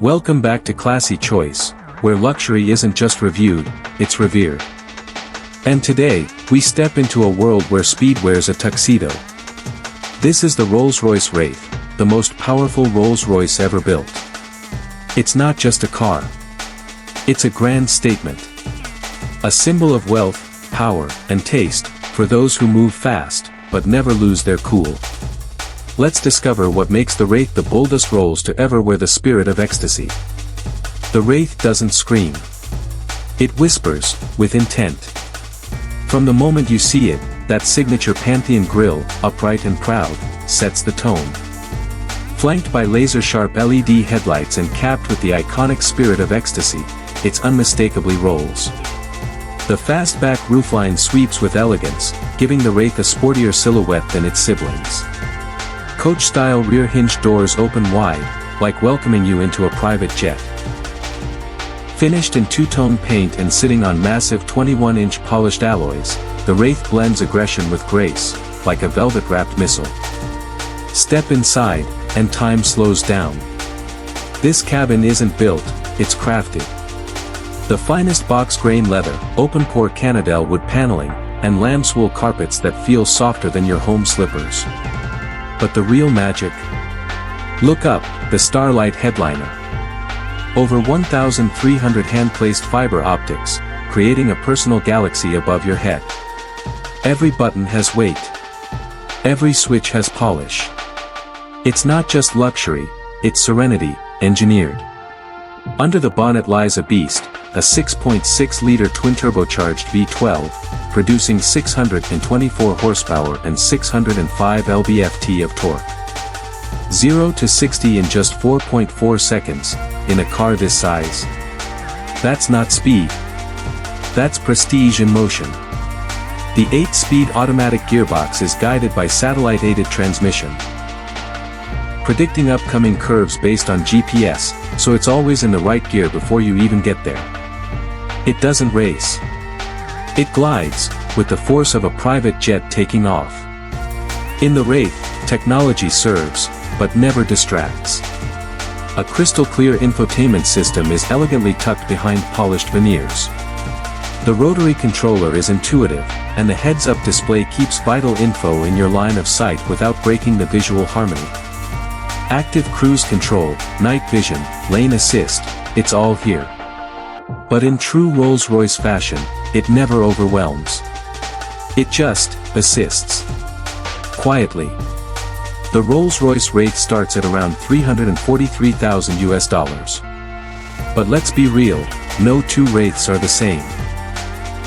Welcome back to Classy Choice, where luxury isn't just reviewed, it's revered. And today, we step into a world where speed wears a tuxedo. This is the Rolls-Royce Wraith, the most powerful Rolls-Royce ever built. It's not just a car. It's a grand statement. A symbol of wealth, power, and taste, for those who move fast, but never lose their cool. Let's discover what makes the Wraith the boldest Rolls to ever wear the spirit of ecstasy. The Wraith doesn't scream. It whispers, with intent. From the moment you see it, that signature Pantheon grille, upright and proud, sets the tone. Flanked by laser-sharp LED headlights and capped with the iconic spirit of ecstasy, it's unmistakably Rolls. The fastback roofline sweeps with elegance, giving the Wraith a sportier silhouette than its siblings. Coach-style rear-hinged doors open wide, like welcoming you into a private jet. Finished in two-tone paint and sitting on massive 21-inch polished alloys, the Wraith blends aggression with grace, like a velvet-wrapped missile. Step inside, and time slows down. This cabin isn't built, it's crafted. The finest box-grain leather, open-pore Cannondale wood paneling, and lamb's wool carpets that feel softer than your home slippers. But the real magic? Look up, the Starlight headliner. Over 1,300 hand-placed fiber optics, creating a personal galaxy above your head. Every button has weight. Every switch has polish. It's not just luxury, it's serenity, engineered. Under the bonnet lies a beast, a 6.6-liter twin-turbocharged V12, producing 624 horsepower and 605 lb-ft of torque. 0 to 60 in just 4.4 seconds, in a car this size. That's not speed. That's prestige in motion. The 8-speed automatic gearbox is guided by satellite-aided transmission, predicting upcoming curves based on GPS, so it's always in the right gear before you even get there. It doesn't race. It glides, with the force of a private jet taking off. In the Wraith, technology serves, but never distracts. A crystal-clear infotainment system is elegantly tucked behind polished veneers. The rotary controller is intuitive, and the heads-up display keeps vital info in your line of sight without breaking the visual harmony. Active cruise control, night vision, lane assist, it's all here. But in true Rolls-Royce fashion, it never overwhelms. It just assists. Quietly. The Rolls-Royce Wraith starts at around $343,000. But let's be real, no two Wraiths are the same.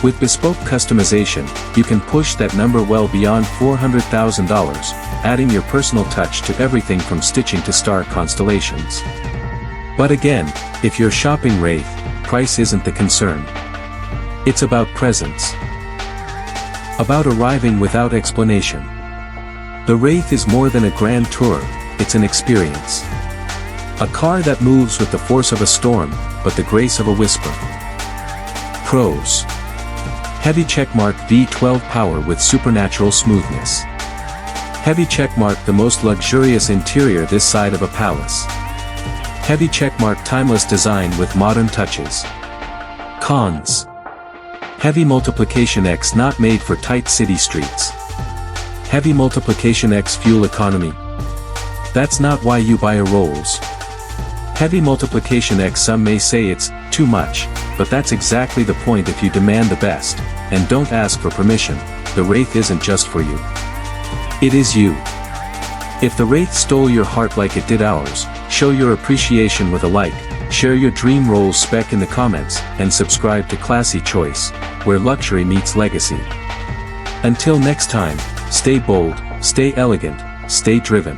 With bespoke customization, you can push that number well beyond $400,000, adding your personal touch to everything from stitching to star constellations. But again, if you're shopping Wraith, price isn't the concern. It's about presence. About arriving without explanation. The Wraith is more than a grand tour, it's an experience. A car that moves with the force of a storm, but the grace of a whisper. Pros. Heavy checkmark V12 power with supernatural smoothness. Heavy checkmark the most luxurious interior this side of a palace. Heavy checkmark timeless design with modern touches. Cons. Heavy multiplication X not made for tight city streets. Heavy multiplication X fuel economy. That's not why you buy a Rolls. Heavy multiplication X some may say it's too much, but that's exactly the point if you demand the best, and don't ask for permission. The Wraith isn't just for you. It is you. If the Wraith stole your heart like it did ours, show your appreciation with a like, share your dream Rolls spec in the comments, and subscribe to Classy Choice, where luxury meets legacy. Until next time, stay bold, stay elegant, stay driven.